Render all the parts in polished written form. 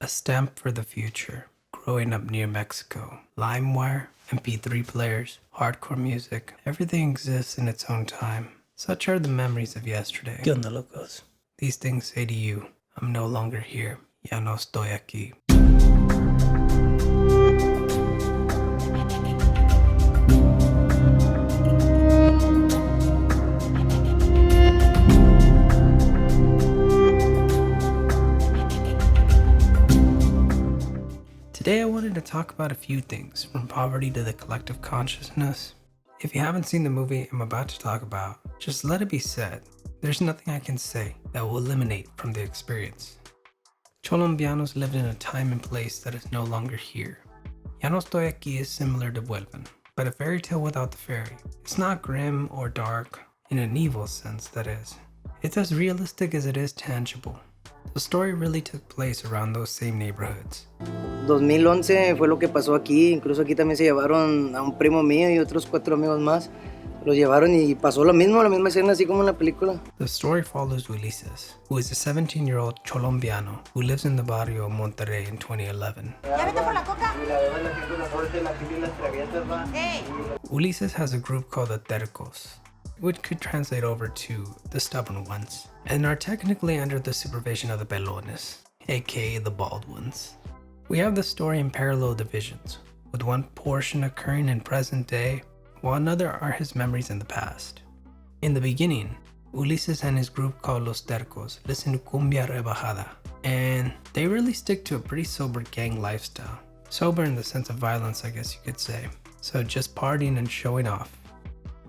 A stamp for the future. Growing up near Mexico. LimeWire, MP3 players, hardcore music. Everything exists in its own time. Such are the memories of yesterday. ¿Qué onda, locos? These things say to you, I'm no longer here. Ya no estoy aquí. Today I wanted to talk about a few things, from poverty to the collective consciousness. If you haven't seen the movie I'm about to talk about, just let it be said, there's nothing I can say that will eliminate from the experience. Colombianos lived in a time and place that is no longer here. Ya No Estoy Aqui is similar to Vuelven, but a fairy tale without the fairy. It's not grim or dark, in an evil sense that is. It's as realistic as it is tangible. The story really took place around those same neighborhoods. 2011 fue lo que pasó aquí, incluso aquí también se llevaron a un primo mío y otros 4 amigos más. Los llevaron y pasó lo mismo, la misma escena así como en la película. The story follows Ulises, who is a 17-year-old Colombiano who lives in the barrio of Monterrey in 2011. Ulises has a group called the Tercos, which could translate over to the stubborn ones, and are technically under the supervision of the Pelones, aka the bald ones. We have the story in parallel divisions, with one portion occurring in present day, while another are his memories in the past. In the beginning, Ulises and his group called Los Tercos listen to cumbia rebajada, and they really stick to a pretty sober gang lifestyle. Sober in the sense of violence, I guess you could say. So just partying and showing off.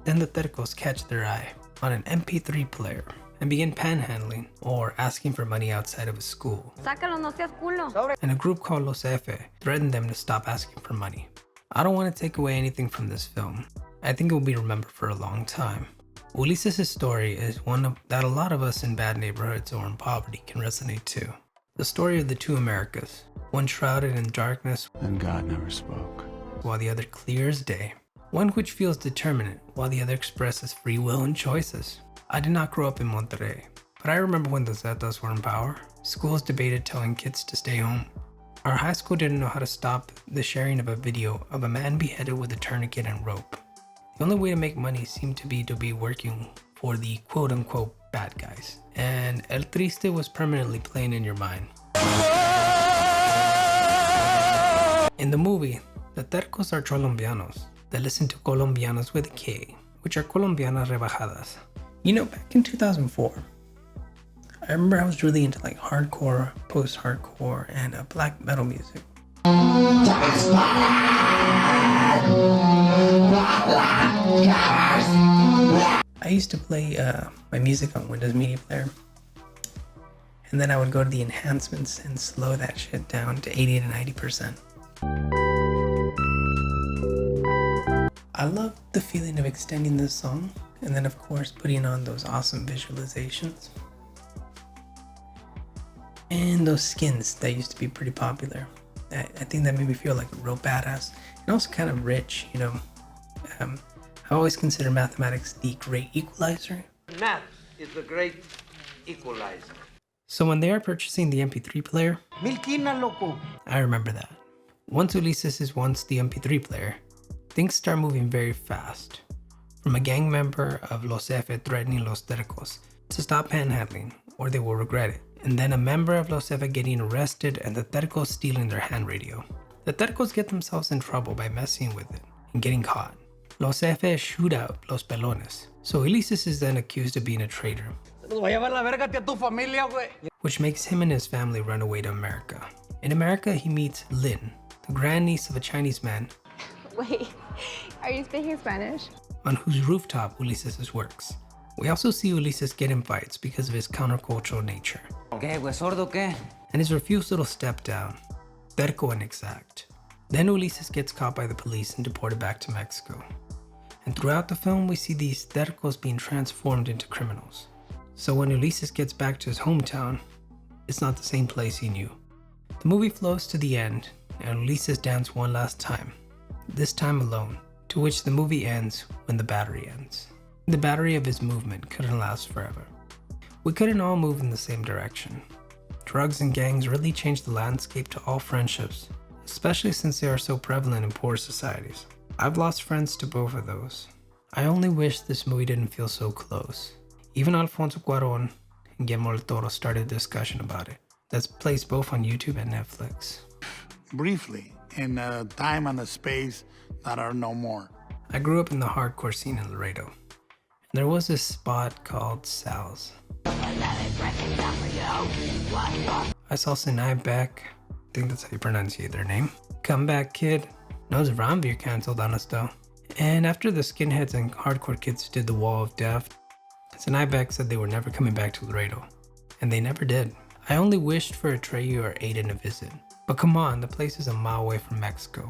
Then the Tercos catch their eye on an MP3 player and begin panhandling or asking for money outside of a school. Sácalo, no seas culo. And a group called Los F threatened them to stop asking for money. I don't want to take away anything from this film. I think it will be remembered for a long time. Ulises' story is one that a lot of us in bad neighborhoods or in poverty can resonate to. The story of the two Americas, one shrouded in darkness and God never spoke, while the other clear as day. One which feels determinate while the other expresses free will and choices. I did not grow up in Monterrey, but I remember when the Zetas were in power. Schools debated telling kids to stay home. Our high school didn't know how to stop the sharing of a video of a man beheaded with a tourniquet and rope. The only way to make money seemed to be working for the quote-unquote bad guys. And El Triste was permanently playing in your mind. In the movie, the Tercos are Colombianos that listen to Colombianas with a K, which are Colombianas rebajadas. You know, back in 2004, I remember I was really into like hardcore, post-hardcore, and black metal music. I used to play my music on Windows Media Player, and then I would go to the enhancements and slow that shit down to 80 to 90%. I love the feeling of extending this song, and then of course putting on those awesome visualizations. And those skins that used to be pretty popular. I think that made me feel like a real badass, and also kind of rich, you know. I always consider mathematics the great equalizer. Math is the great equalizer. So when they are purchasing the MP3 player, I remember that. Once Ulises wants the MP3 player, things start moving very fast. From a gang member of Los F threatening Los Tercos to stop panhandling, or they will regret it. And then a member of Los F getting arrested and the Tercos stealing their hand radio. The Tercos get themselves in trouble by messing with it and getting caught. Los F shoot out Los Pelones, so Ulises is then accused of being a traitor, which makes him and his family run away to America. In America, he meets Lynn, the grandniece of a Chinese man. Wait, are you speaking Spanish? On whose rooftop Ulises works. We also see Ulises get in fights because of his countercultural nature. ¿Qué, güey, sordo qué? And his refusal to step down. Terco and exact. Then Ulises gets caught by the police and deported back to Mexico. And throughout the film, we see these Tercos being transformed into criminals. So when Ulises gets back to his hometown, it's not the same place he knew. The movie flows to the end, and Ulises dances one last time, this time alone, to which the movie ends when the battery ends. The battery of his movement couldn't last forever. We couldn't all move in the same direction. Drugs and gangs really changed the landscape to all friendships, especially since they are so prevalent in poor societies. I've lost friends to both of those. I only wish this movie didn't feel so close. Even Alfonso Cuarón and Guillermo del Toro started a discussion about it. That's placed both on YouTube and Netflix. Briefly, in a time and a space that are no more. I grew up in the hardcore scene in Laredo. And there was this spot called Sal's. I saw Sinai Beck, I think that's how you pronunciate their name. Comeback Kid, knows Ranveer canceled on us though. And after the skinheads and hardcore kids did the Wall of Death, Sinai Beck said they were never coming back to Laredo. And they never did. I only wished for Atreyu or Aiden to visit. But come on, the place is a mile away from Mexico.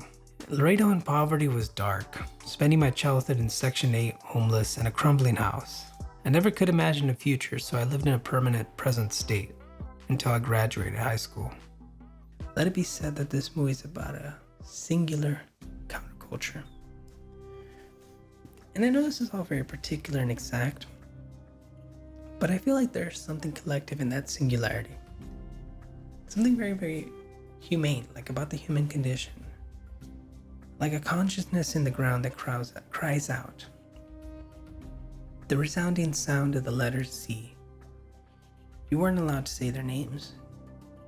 Laredo in poverty was dark, spending my childhood in Section 8, homeless, and a crumbling house. I never could imagine a future, so I lived in a permanent present state until I graduated high school. Let it be said that this movie is about a singular counterculture. And I know this is all very particular and exact, but I feel like there's something collective in that singularity. Something very, very humane, like about the human condition. Like a consciousness in the ground that cries out. The resounding sound of the letter C. You weren't allowed to say their names.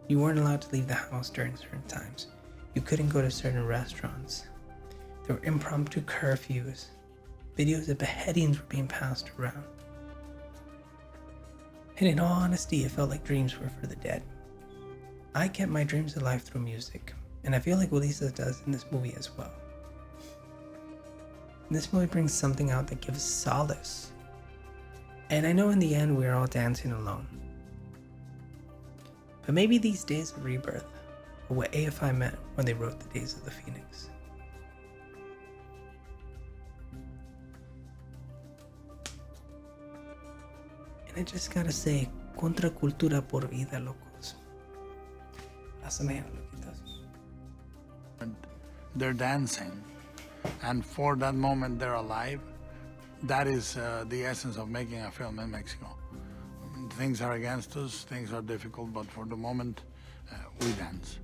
You weren't allowed to leave the house during certain times. You couldn't go to certain restaurants. There were impromptu curfews. Videos of beheadings were being passed around. And in all honesty, it felt like dreams were for the dead. I kept my dreams alive through music, and I feel like Lisa does in this movie as well. This movie brings something out that gives solace. And I know in the end we're all dancing alone. But maybe these days of rebirth are what AFI meant when they wrote The Days of the Phoenix. And I just gotta say, contra cultura por vida, locos. Pásame, Lokitos. And they're dancing, and for that moment they're alive. That is the essence of making a film in Mexico. Things are against us, things are difficult, but for the moment, we dance.